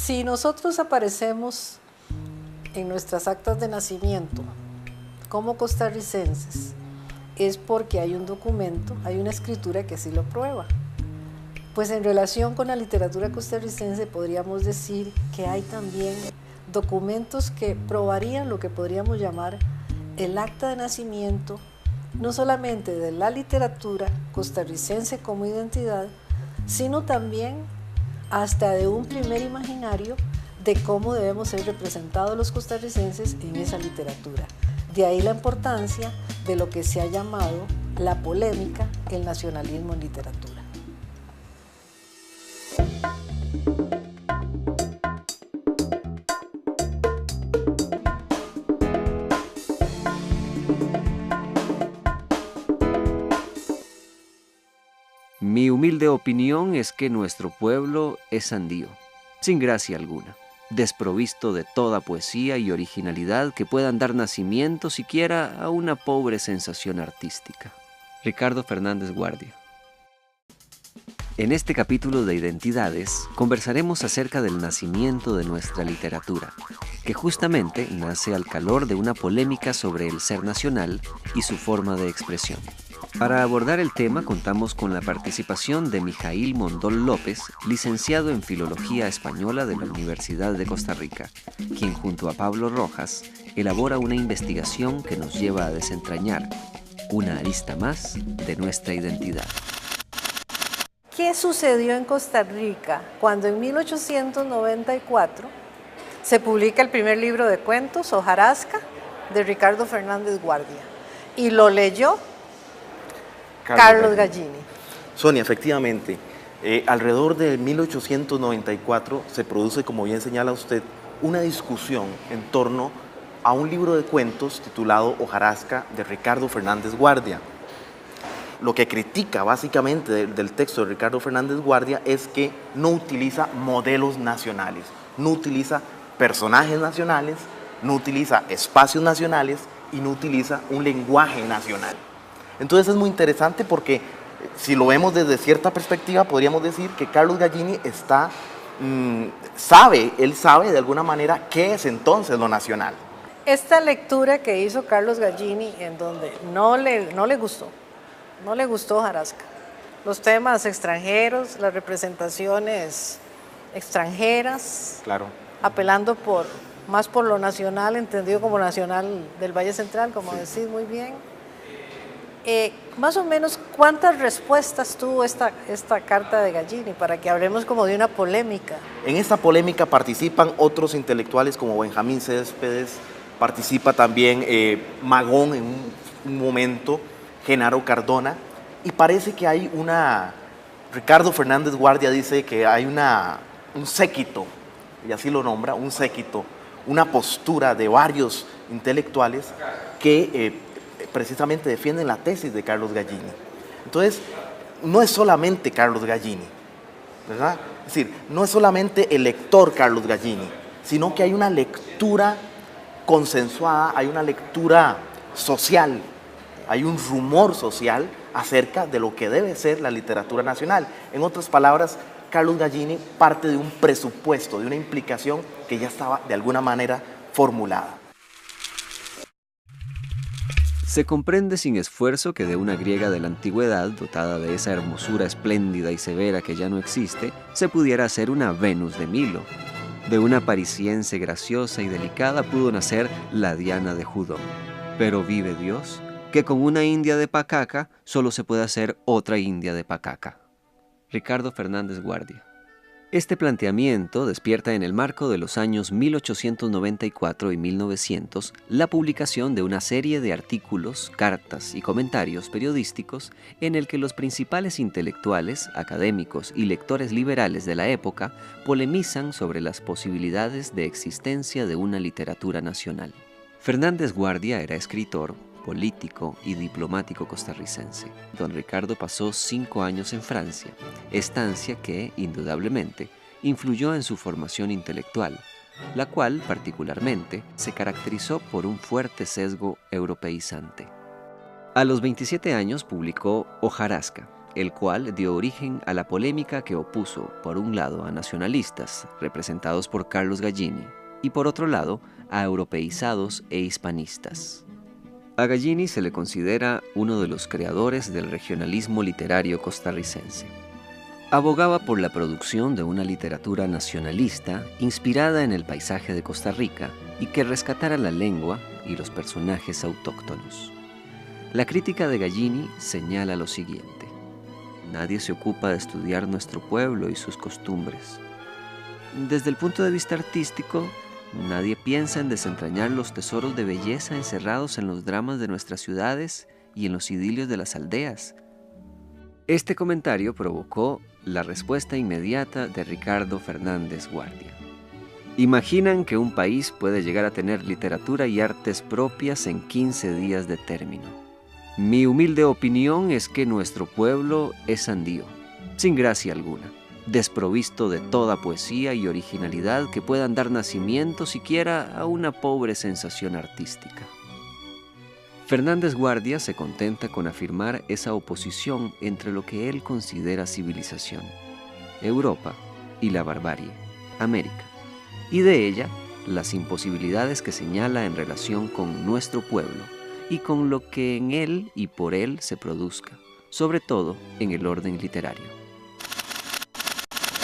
Si nosotros aparecemos en nuestras actas de nacimiento como costarricenses, es porque hay un documento, hay una escritura que así lo prueba. Pues en relación con la literatura costarricense podríamos decir que hay también documentos que probarían lo que podríamos llamar el acta de nacimiento, no solamente de la literatura costarricense como identidad, sino también hasta de un primer imaginario de cómo debemos ser representados los costarricenses en esa literatura. De ahí la importancia de lo que se ha llamado la polémica, el nacionalismo en literatura. Mi humilde opinión es que nuestro pueblo es sandío, sin gracia alguna, desprovisto de toda poesía y originalidad que puedan dar nacimiento siquiera a una pobre sensación artística. Ricardo Fernández Guardia. En este capítulo de Identidades conversaremos acerca del nacimiento de nuestra literatura, que justamente nace al calor de una polémica sobre el ser nacional y su forma de expresión. Para abordar el tema contamos con la participación de Mijaíl Mondol López, licenciado en Filología Española de la Universidad de Costa Rica, quien junto a Pablo Rojas elabora una investigación que nos lleva a desentrañar una arista más de nuestra identidad. ¿Qué sucedió en Costa Rica cuando en 1894 se publica el primer libro de cuentos, Hojarasca, de Ricardo Fernández Guardia? Y lo leyó Carlos Gallini. Sonia, efectivamente, alrededor de 1894 se produce, como bien señala usted, una discusión en torno a un libro de cuentos titulado Hojarasca de Ricardo Fernández Guardia. Lo que critica básicamente del texto de Ricardo Fernández Guardia es que no utiliza modelos nacionales, no utiliza personajes nacionales, no utiliza espacios nacionales y no utiliza un lenguaje nacional. Entonces es muy interesante porque si lo vemos desde cierta perspectiva podríamos decir que Carlos Gallini sabe de alguna manera qué es entonces lo nacional. Esta lectura que hizo Carlos Gallini, en donde no le gustó Hojarasca, los temas extranjeros, las representaciones extranjeras, claro, apelando más por lo nacional, entendido como nacional del Valle Central, como sí decís muy bien. Más o menos, ¿cuántas respuestas tuvo esta carta de Gallini para que hablemos como de una polémica? En esta polémica participan otros intelectuales como Benjamín Céspedes, participa también Magón en un momento, Genaro Cardona, y parece que hay Ricardo Fernández Guardia dice que hay un séquito, y así lo nombra, un séquito, una postura de varios intelectuales que precisamente defienden la tesis de Carlos Gallini. Entonces, no es solamente Carlos Gallini, ¿verdad? Es decir, no es solamente el lector Carlos Gallini, sino que hay una lectura consensuada, hay una lectura social, hay un rumor social acerca de lo que debe ser la literatura nacional. En otras palabras, Carlos Gallini parte de un presupuesto, de una implicación que ya estaba de alguna manera formulada. Se comprende sin esfuerzo que de una griega de la antigüedad, dotada de esa hermosura espléndida y severa que ya no existe, se pudiera hacer una Venus de Milo. De una parisiense graciosa y delicada pudo nacer la Diana de Judó. Pero vive Dios, que con una india de Pacaca solo se puede hacer otra india de Pacaca. Ricardo Fernández Guardia. Este planteamiento despierta en el marco de los años 1894 y 1900 la publicación de una serie de artículos, cartas y comentarios periodísticos en el que los principales intelectuales, académicos y lectores liberales de la época polemizan sobre las posibilidades de existencia de una literatura nacional. Fernández Guardia era escritor, político y diplomático costarricense. Don Ricardo pasó 5 años en Francia, estancia que, indudablemente, influyó en su formación intelectual, la cual, particularmente, se caracterizó por un fuerte sesgo europeizante. A los 27 años publicó Hojarasca, el cual dio origen a la polémica que opuso, por un lado, a nacionalistas, representados por Carlos Gallini, y por otro lado, a europeizados e hispanistas. A Gallini se le considera uno de los creadores del regionalismo literario costarricense. Abogaba por la producción de una literatura nacionalista inspirada en el paisaje de Costa Rica y que rescatara la lengua y los personajes autóctonos. La crítica de Gallini señala lo siguiente: nadie se ocupa de estudiar nuestro pueblo y sus costumbres. Desde el punto de vista artístico, nadie piensa en desentrañar los tesoros de belleza encerrados en los dramas de nuestras ciudades y en los idilios de las aldeas. Este comentario provocó la respuesta inmediata de Ricardo Fernández Guardia. Imaginan que un país puede llegar a tener literatura y artes propias en 15 días de término. Mi humilde opinión es que nuestro pueblo es sandío, sin gracia alguna, desprovisto de toda poesía y originalidad que puedan dar nacimiento siquiera a una pobre sensación artística. Fernández Guardia se contenta con afirmar esa oposición entre lo que él considera civilización, Europa, y la barbarie, América, y de ella las imposibilidades que señala en relación con nuestro pueblo y con lo que en él y por él se produzca, sobre todo en el orden literario.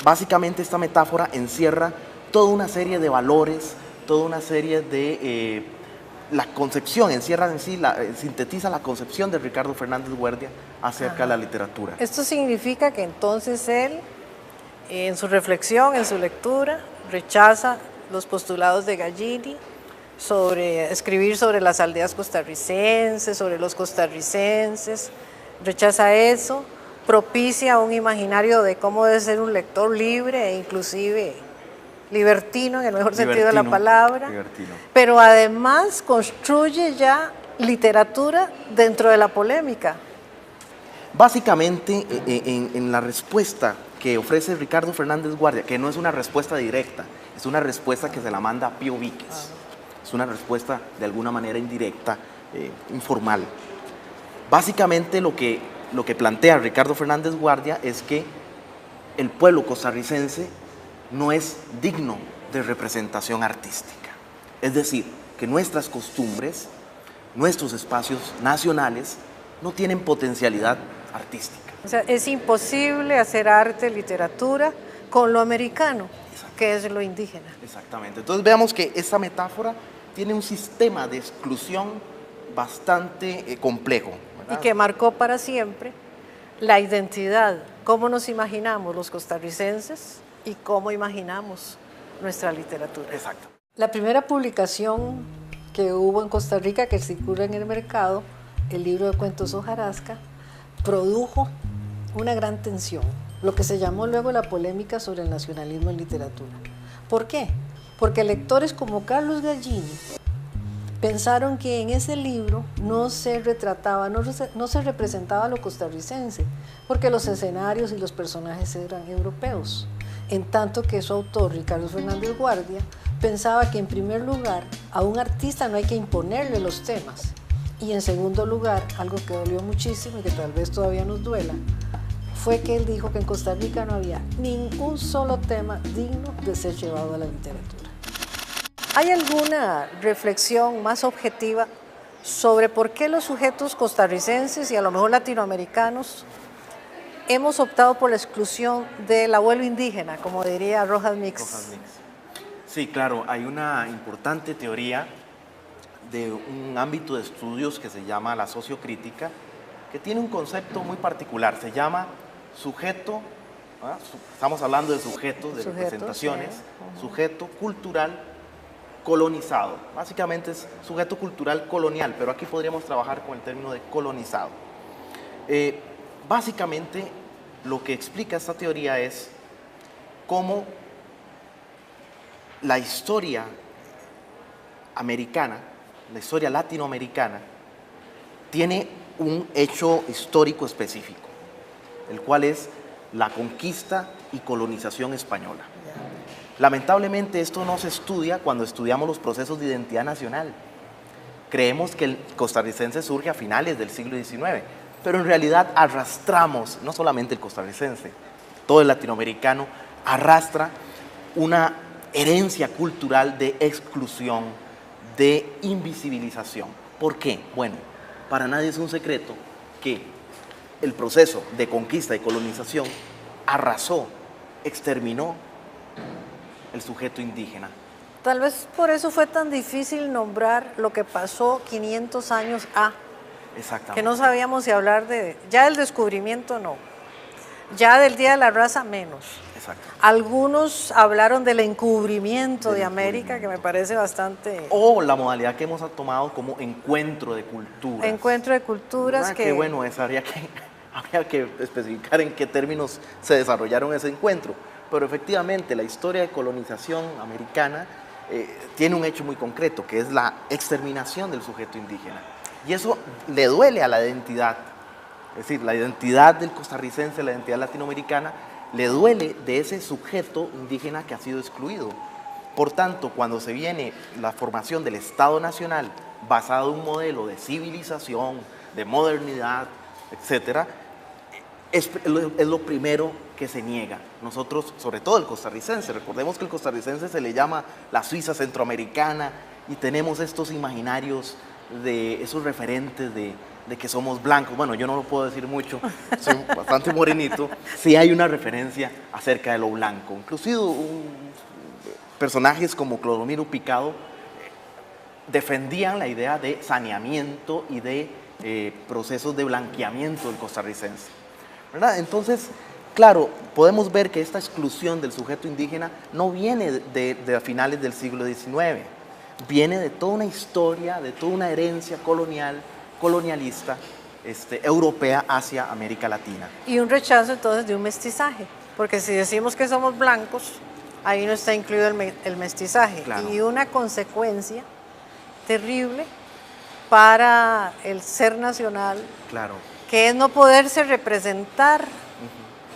Básicamente esta metáfora encierra toda una serie de valores, toda una serie de... la concepción, encierra en sí, sintetiza la concepción de Ricardo Fernández Guardia acerca de la literatura. Esto significa que entonces él, en su reflexión, en su lectura, rechaza los postulados de Gallini, escribir sobre las aldeas costarricenses, sobre los costarricenses, rechaza eso, propicia un imaginario de cómo debe ser un lector libre e inclusive libertino en el mejor sentido de la palabra, pero además construye ya literatura dentro de la polémica. Básicamente en la respuesta que ofrece Ricardo Fernández Guardia, que no es una respuesta directa, es una respuesta que se la manda a Pío Víquez. Es una respuesta de alguna manera indirecta, informal. Básicamente lo que plantea Ricardo Fernández Guardia es que el pueblo costarricense no es digno de representación artística. Es decir, que nuestras costumbres, nuestros espacios nacionales no tienen potencialidad artística. O sea, es imposible hacer arte, literatura con lo americano, que es lo indígena. Exactamente. Entonces veamos que esta metáfora tiene un sistema de exclusión bastante complejo, ¿verdad? Y que marcó para siempre la identidad, cómo nos imaginamos los costarricenses y cómo imaginamos nuestra literatura. Exacto. La primera publicación que hubo en Costa Rica, que circula en el mercado, el libro de cuentos Hojarasca, produjo una gran tensión, lo que se llamó luego la polémica sobre el nacionalismo en literatura. ¿Por qué? Porque lectores como Carlos Gallini pensaron que en ese libro no se retrataba, no se representaba lo costarricense, porque los escenarios y los personajes eran europeos. En tanto que su autor, Ricardo Fernández Guardia, pensaba que en primer lugar a un artista no hay que imponerle los temas, y en segundo lugar, algo que dolió muchísimo y que tal vez todavía nos duela, fue que él dijo que en Costa Rica no había ningún solo tema digno de ser llevado a la literatura. ¿Hay alguna reflexión más objetiva sobre por qué los sujetos costarricenses y a lo mejor latinoamericanos hemos optado por la exclusión del abuelo indígena, como diría Rojas Mix? Sí, claro, hay una importante teoría de un ámbito de estudios que se llama la sociocrítica, que tiene un concepto muy particular, se llama sujeto, ¿verdad? Estamos hablando de sujetos, de representaciones, sí. Sujeto cultural colonizado, básicamente es sujeto cultural colonial, pero aquí podríamos trabajar con el término de colonizado. Básicamente lo que explica esta teoría es cómo la historia americana, la historia latinoamericana, tiene un hecho histórico específico, el cual es la conquista y colonización española. Lamentablemente esto no se estudia cuando estudiamos los procesos de identidad nacional. Creemos que el costarricense surge a finales del siglo XIX, pero en realidad arrastramos, no solamente el costarricense, todo el latinoamericano arrastra una herencia cultural de exclusión, de invisibilización. ¿Por qué? Bueno, para nadie es un secreto que el proceso de conquista y colonización arrasó, exterminó el sujeto indígena. Tal vez por eso fue tan difícil nombrar lo que pasó 500 años A. Exactamente. Que no sabíamos si hablar de, ya del descubrimiento no, ya del Día de la Raza menos. Exacto. Algunos hablaron del encubrimiento de América, que me parece bastante... O la modalidad que hemos tomado como encuentro de culturas. Encuentro de culturas que... bueno, habría que especificar en qué términos se desarrollaron ese encuentro. Pero efectivamente la historia de colonización americana tiene un hecho muy concreto, que es la exterminación del sujeto indígena. Y eso le duele a la identidad, es decir, la identidad del costarricense, la identidad latinoamericana, le duele de ese sujeto indígena que ha sido excluido. Por tanto, cuando se viene la formación del Estado Nacional basado en un modelo de civilización, de modernidad, etcétera, es lo primero que se niega. Nosotros, sobre todo el costarricense, recordemos que el costarricense se le llama la Suiza centroamericana y tenemos estos imaginarios de esos referentes de que somos blancos. Bueno, yo no lo puedo decir mucho, soy bastante morenito. Sí hay una referencia acerca de lo blanco. Inclusive personajes como Clodomiro Picado defendían la idea de saneamiento y de procesos de blanqueamiento del costarricense, ¿verdad? Entonces, claro, podemos ver que esta exclusión del sujeto indígena no viene de finales del siglo XIX, viene de toda una historia, de toda una herencia colonialista europea hacia América Latina. Y un rechazo entonces de un mestizaje, porque si decimos que somos blancos, ahí no está incluido el mestizaje. Claro. Y una consecuencia terrible para el ser nacional, claro, que es no poderse representar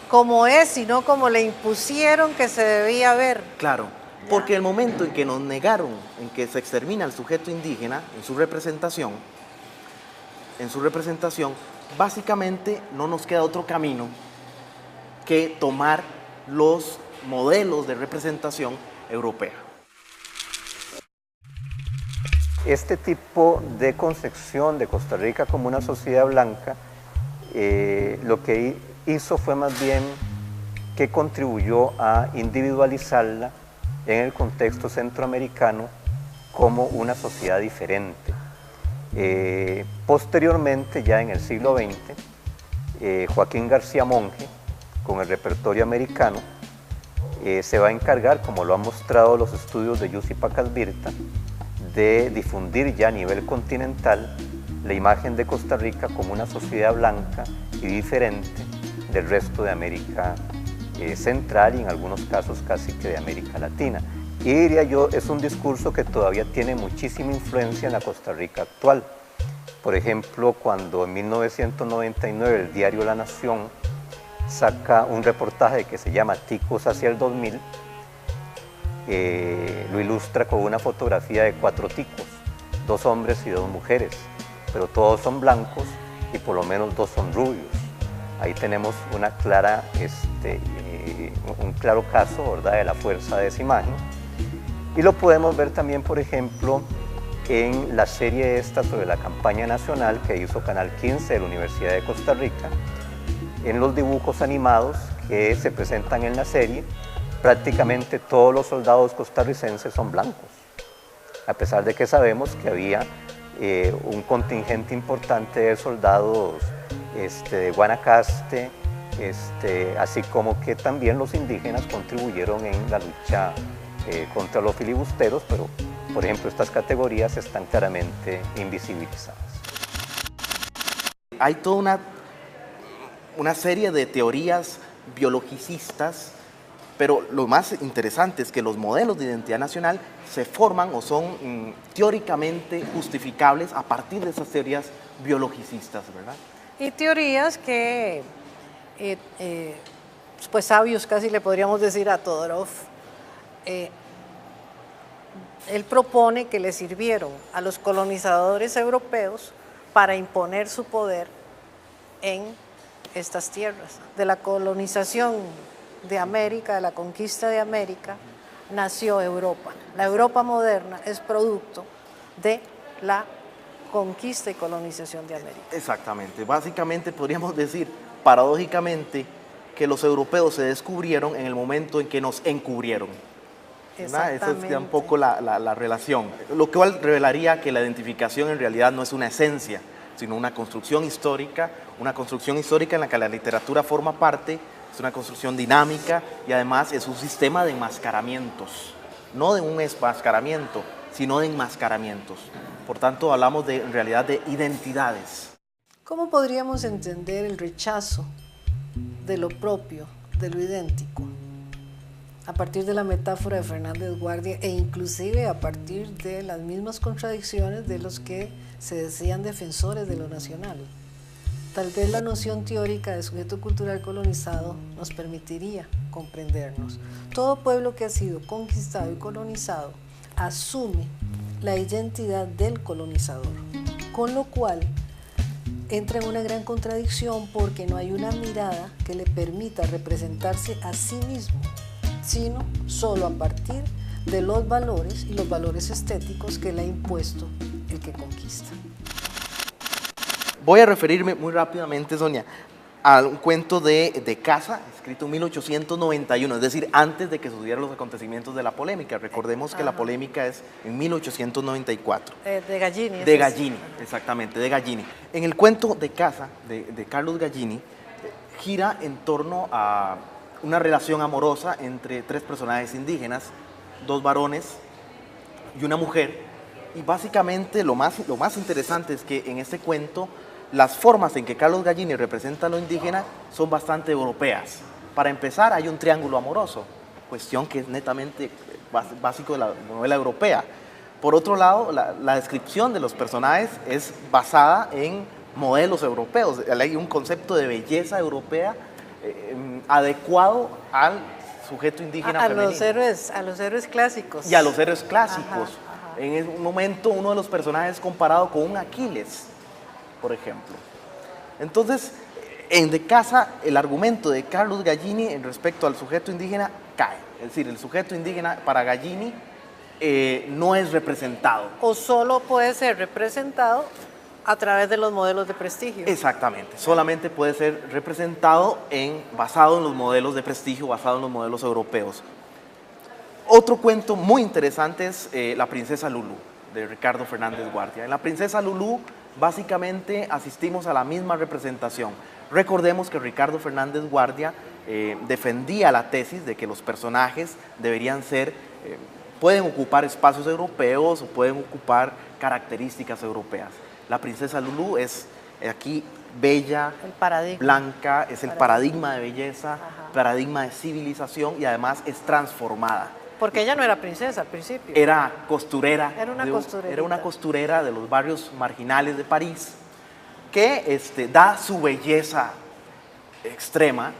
como es, sino como le impusieron que se debía ver. Claro, porque el momento en que nos negaron, en que se extermina el sujeto indígena en su representación, básicamente no nos queda otro camino que tomar los modelos de representación europea. Este tipo de concepción de Costa Rica como una sociedad blanca, lo que hizo fue más bien que contribuyó a individualizarla en el contexto centroamericano como una sociedad diferente. Posteriormente, ya en el siglo XX, Joaquín García Monge, con el repertorio americano, se va a encargar, como lo han mostrado los estudios de Jussi Pacasvirta, de difundir ya a nivel continental la imagen de Costa Rica como una sociedad blanca y diferente del resto de América Central y en algunos casos casi que de América Latina. Y diría yo, es un discurso que todavía tiene muchísima influencia en la Costa Rica actual. Por ejemplo, cuando en 1999 el diario La Nación saca un reportaje que se llama Ticos hacia el 2000, lo ilustra con una fotografía de 4 ticos, 2 hombres y 2 mujeres, pero todos son blancos y por lo menos 2 son rubios. Ahí tenemos una clara, un claro caso, ¿verdad?, de la fuerza de esa imagen. Y lo podemos ver también, por ejemplo, en la serie esta sobre la campaña nacional que hizo Canal 15 de la Universidad de Costa Rica. En los dibujos animados que se presentan en la serie, prácticamente todos los soldados costarricenses son blancos, a pesar de que sabemos que había un contingente importante de soldados de Guanacaste, así como que también los indígenas contribuyeron en la lucha contra los filibusteros, pero por ejemplo estas categorías están claramente invisibilizadas. Hay toda una serie de teorías biologicistas, pero lo más interesante es que los modelos de identidad nacional se forman o son teóricamente justificables a partir de esas teorías biologicistas, ¿verdad? Y teorías que, pues sabios casi le podríamos decir a Todorov, él propone que le sirvieron a los colonizadores europeos para imponer su poder en estas tierras. De la colonización de América, de la conquista de América, nació Europa. La Europa moderna es producto de la conquista y colonización de América. Exactamente. Básicamente podríamos decir, paradójicamente, que los europeos se descubrieron en el momento en que nos encubrieron. ¿Verdad? Esa es un poco la relación. Lo cual revelaría que la identificación en realidad no es una esencia, sino una construcción histórica en la que la literatura forma parte, es una construcción dinámica y además es un sistema de enmascaramientos, no de un enmascaramiento, sino de enmascaramientos. Por tanto, hablamos en realidad de identidades. ¿Cómo podríamos entender el rechazo de lo propio, de lo idéntico, a partir de la metáfora de Fernández Guardia e inclusive a partir de las mismas contradicciones de los que se decían defensores de lo nacional? Tal vez la noción teórica de sujeto cultural colonizado nos permitiría comprendernos. Todo pueblo que ha sido conquistado y colonizado asume la identidad del colonizador, con lo cual entra en una gran contradicción porque no hay una mirada que le permita representarse a sí mismo, sino solo a partir de los valores y los valores estéticos que le ha impuesto el que conquista. Voy a referirme muy rápidamente, Sonia, a un cuento de Casa, escrito en 1891, es decir, antes de que sucedieran los acontecimientos de la polémica. Recordemos que la polémica es en 1894. De Gallini. De Gallini, exactamente, de Gallini. En el cuento de Casa, de Carlos Gallini, gira en torno a una relación amorosa entre tres personajes indígenas, dos varones y una mujer. Y básicamente lo más interesante es que en este cuento las formas en que Carlos Gallini representa a lo indígena son bastante europeas. Para empezar, hay un triángulo amoroso, cuestión que es netamente básico de la novela europea. Por otro lado, la descripción de los personajes es basada en modelos europeos. Hay un concepto de belleza europea adecuado al sujeto indígena femenino. A los héroes clásicos. Y a los héroes clásicos. En un momento, uno de los personajes es comparado con un Aquiles, por ejemplo. Entonces, en De Casa, el argumento de Carlos Gallini en respecto al sujeto indígena cae. Es decir, el sujeto indígena para Gallini no es representado. O solo puede ser representado a través de los modelos de prestigio. Exactamente, solamente puede ser representado basado en los modelos de prestigio, basado en los modelos europeos. Otro cuento muy interesante es La princesa Lulú, de Ricardo Fernández Guardia. En La princesa Lulú, básicamente asistimos a la misma representación. Recordemos que Ricardo Fernández Guardia defendía la tesis de que los personajes deberían ser, pueden ocupar espacios europeos o pueden ocupar características europeas. La princesa Lulú es aquí bella, blanca, es el paradigma de belleza, paradigma de civilización y además es transformada. Porque ella no era princesa al principio. Era costurera. Era una costurera de los barrios marginales de París que da su belleza extrema.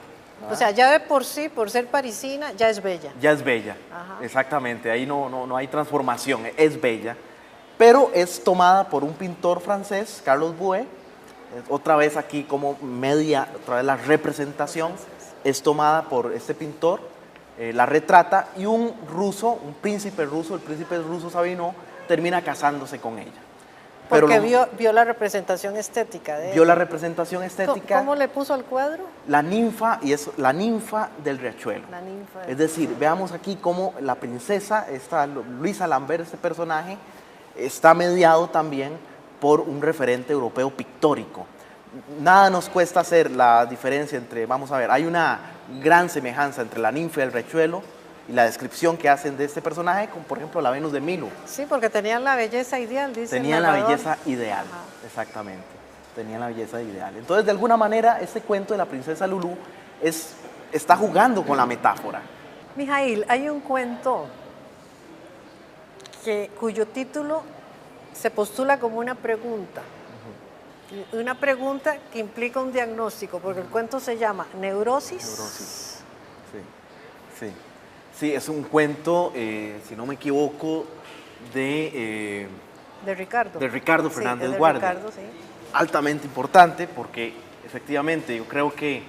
O sea, ya de por sí, por ser parisina, ya es bella. Ya es bella, exactamente. Ahí no hay transformación, es bella. Pero es tomada por un pintor francés, Carlos Bouet. Otra vez aquí como otra vez la representación es tomada por este pintor, la retrata, y un ruso, un príncipe ruso, el príncipe ruso Sabino, termina casándose con ella. Porque vio la representación estética de ella. Vio la representación estética. ¿Cómo le puso al cuadro? La ninfa, y es la ninfa del riachuelo. La ninfa Es decir, veamos aquí cómo la princesa, Luisa Lambert, este personaje, está mediado también por un referente europeo pictórico. Nada nos cuesta hacer la diferencia entre, vamos a ver, hay una gran semejanza entre la ninfa y el riachuelo y la descripción que hacen de este personaje con, por ejemplo, la Venus de Milo. Sí, porque tenían la belleza ideal, dice Tenían la belleza ideal, exactamente. Tenían la belleza ideal. Entonces, de alguna manera, este cuento de la princesa Lulú está jugando con la metáfora. Mijail, hay un cuento cuyo título se postula como una pregunta. Una pregunta que implica un diagnóstico, porque el cuento se llama Neurosis. Neurosis, sí. Sí, es un cuento, si no me equivoco, de Ricardo. De Ricardo Fernández de Guardia. Ricardo, sí. Altamente importante porque Efectivamente, yo creo que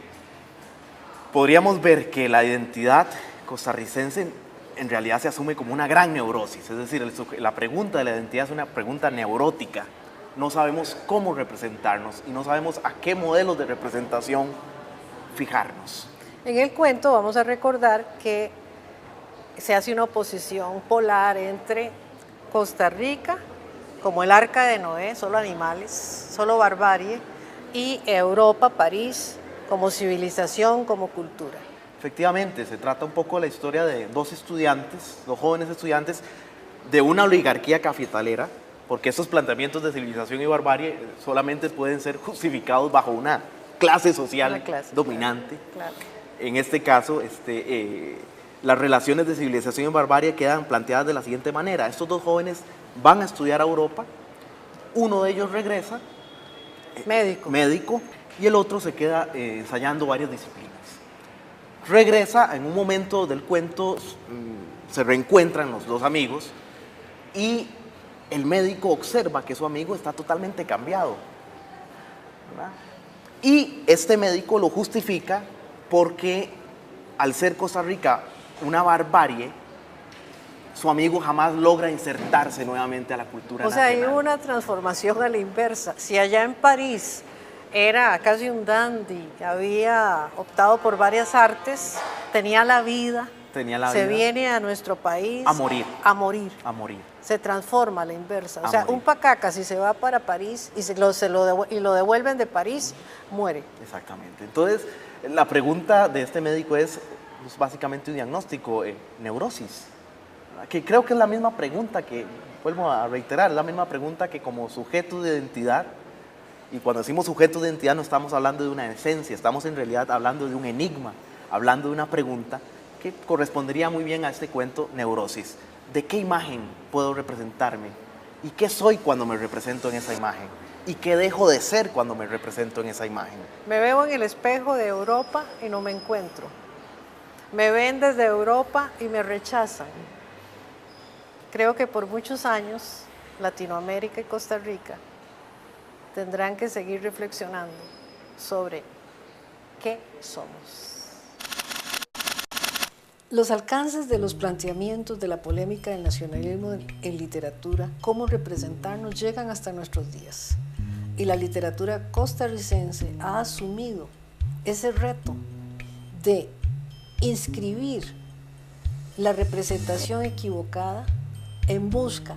podríamos ver que la identidad costarricense en realidad se asume como una gran neurosis, es decir, la pregunta de la identidad es una pregunta neurótica. No sabemos cómo representarnos y no sabemos a qué modelos de representación fijarnos. En el cuento vamos a recordar que se hace una oposición polar entre Costa Rica, como el Arca de Noé, solo animales, solo barbarie, y Europa, París, como civilización, como cultura. Efectivamente, se trata un poco de la historia de dos jóvenes estudiantes de una oligarquía cafetalera, porque esos planteamientos de civilización y barbarie solamente pueden ser justificados bajo una clase social dominante. Claro. En este caso, las relaciones de civilización y barbarie quedan planteadas de la siguiente manera. Estos dos jóvenes van a estudiar a Europa, uno de ellos regresa, médico, y el otro se queda ensayando varias disciplinas. Regresa, en un momento del cuento se reencuentran los dos amigos y el médico observa que su amigo está totalmente cambiado, ¿verdad? Y este médico lo justifica porque al ser Costa Rica una barbarie, su amigo jamás logra insertarse nuevamente a la cultura nacional. Hay una transformación a la inversa. Si allá en París era casi un dandy, había optado por varias artes, tenía la vida, se viene a nuestro país a morir. Se transforma a la inversa. Morir. Un pacaca, si se va para París y lo devuelven de París, muere. Exactamente. Entonces, la pregunta de este médico es básicamente un diagnóstico, neurosis. Que creo que es la misma pregunta que, vuelvo a reiterar, es la misma pregunta que como sujeto de identidad. Y cuando decimos sujeto de identidad no estamos hablando de una esencia, estamos en realidad hablando de un enigma, hablando de una pregunta que correspondería muy bien a este cuento, neurosis. ¿De qué imagen puedo representarme? ¿Y qué soy cuando me represento en esa imagen? ¿Y qué dejo de ser cuando me represento en esa imagen? Me veo en el espejo de Europa y no me encuentro. Me ven desde Europa y me rechazan. Creo que por muchos años Latinoamérica y Costa Rica tendrán que seguir reflexionando sobre qué somos. Los alcances de los planteamientos de la polémica del nacionalismo en literatura, cómo representarnos, llegan hasta nuestros días. Y la literatura costarricense ha asumido ese reto de inscribir la representación equivocada en busca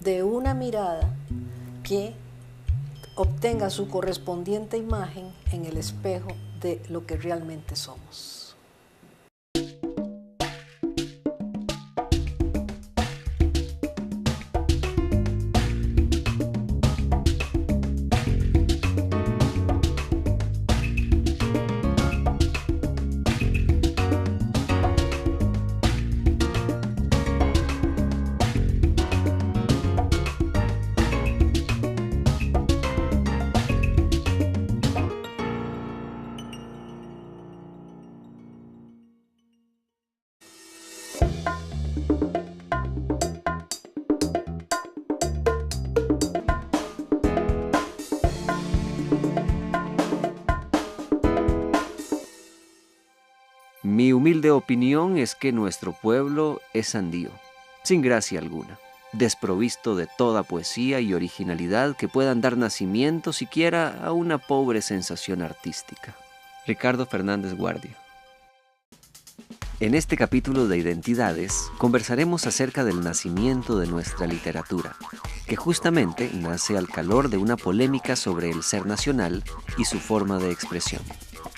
de una mirada que obtenga su correspondiente imagen en el espejo de lo que realmente somos. Mi humilde opinión es que nuestro pueblo es sandío, sin gracia alguna, desprovisto de toda poesía y originalidad que puedan dar nacimiento siquiera a una pobre sensación artística. Ricardo Fernández Guardia. En este capítulo de Identidades conversaremos acerca del nacimiento de nuestra literatura, que justamente nace al calor de una polémica sobre el ser nacional y su forma de expresión.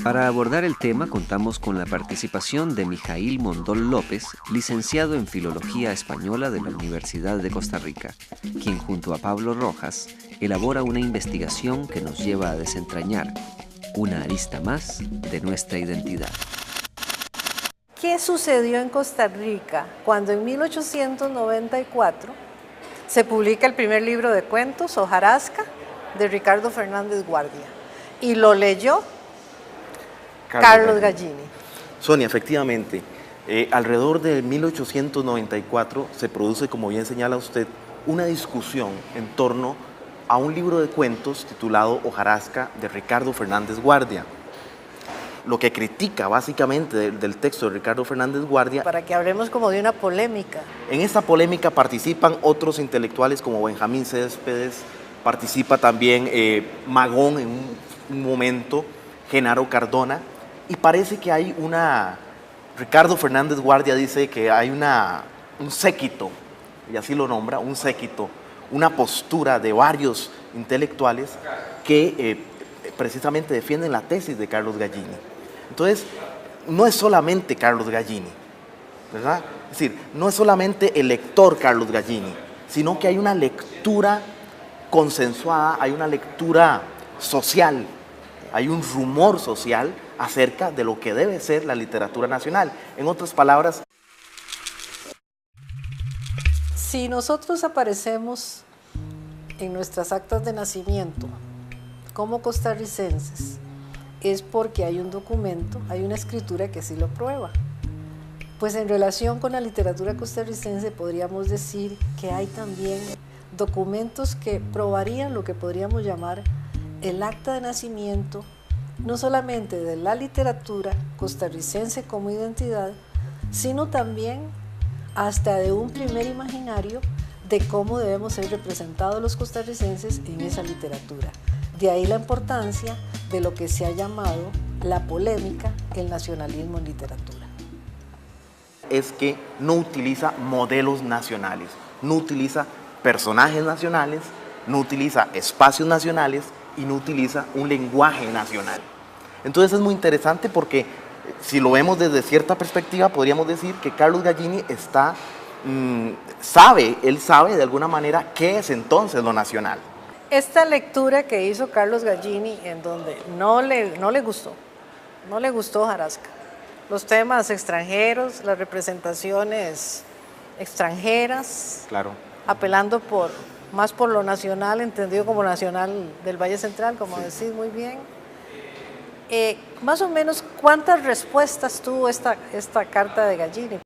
Para abordar el tema contamos con la participación de Mijaíl Mondol López, licenciado en Filología Española de la Universidad de Costa Rica, quien junto a Pablo Rojas elabora una investigación que nos lleva a desentrañar una arista más de nuestra identidad. ¿Qué sucedió en Costa Rica cuando en 1894 se publica el primer libro de cuentos, Hojarasca, de Ricardo Fernández Guardia? Y lo leyó Carlos Gallini. Sonia, efectivamente, alrededor de 1894 se produce, como bien señala usted, una discusión en torno a un libro de cuentos titulado Hojarasca de Ricardo Fernández Guardia. Lo que critica básicamente del texto de Ricardo Fernández Guardia. Para que hablemos como de una polémica. En esta polémica participan otros intelectuales como Benjamín Céspedes, participa también Magón en un momento, Genaro Cardona, y parece que hay Ricardo Fernández Guardia dice que hay un séquito, y así lo nombra, un séquito, una postura de varios intelectuales que precisamente defienden la tesis de Carlos Gallini. Entonces, no es solamente Carlos Gallini, ¿verdad? Es decir, no es solamente el lector Carlos Gallini, sino que hay una lectura consensuada, hay una lectura social, hay un rumor social acerca de lo que debe ser la literatura nacional. En otras palabras, si nosotros aparecemos en nuestras actas de nacimiento como costarricenses, es porque hay un documento, hay una escritura que sí lo prueba. Pues en relación con la literatura costarricense podríamos decir que hay también documentos que probarían lo que podríamos llamar el acta de nacimiento, no solamente de la literatura costarricense como identidad, sino también hasta de un primer imaginario de cómo debemos ser representados los costarricenses en esa literatura. De ahí la importancia de lo que se ha llamado la polémica, el nacionalismo en literatura. Es que no utiliza modelos nacionales, no utiliza personajes nacionales, no utiliza espacios nacionales y no utiliza un lenguaje nacional. Entonces es muy interesante porque si lo vemos desde cierta perspectiva podríamos decir que Carlos Gallini él sabe de alguna manera qué es entonces lo nacional. Esta lectura que hizo Carlos Gallini, en donde no le gustó Hojarasca, los temas extranjeros, las representaciones extranjeras, Claro. apelando más por lo nacional, entendido como nacional del Valle Central, como decís muy bien. Más o menos, ¿cuántas respuestas tuvo esta carta de Gallini?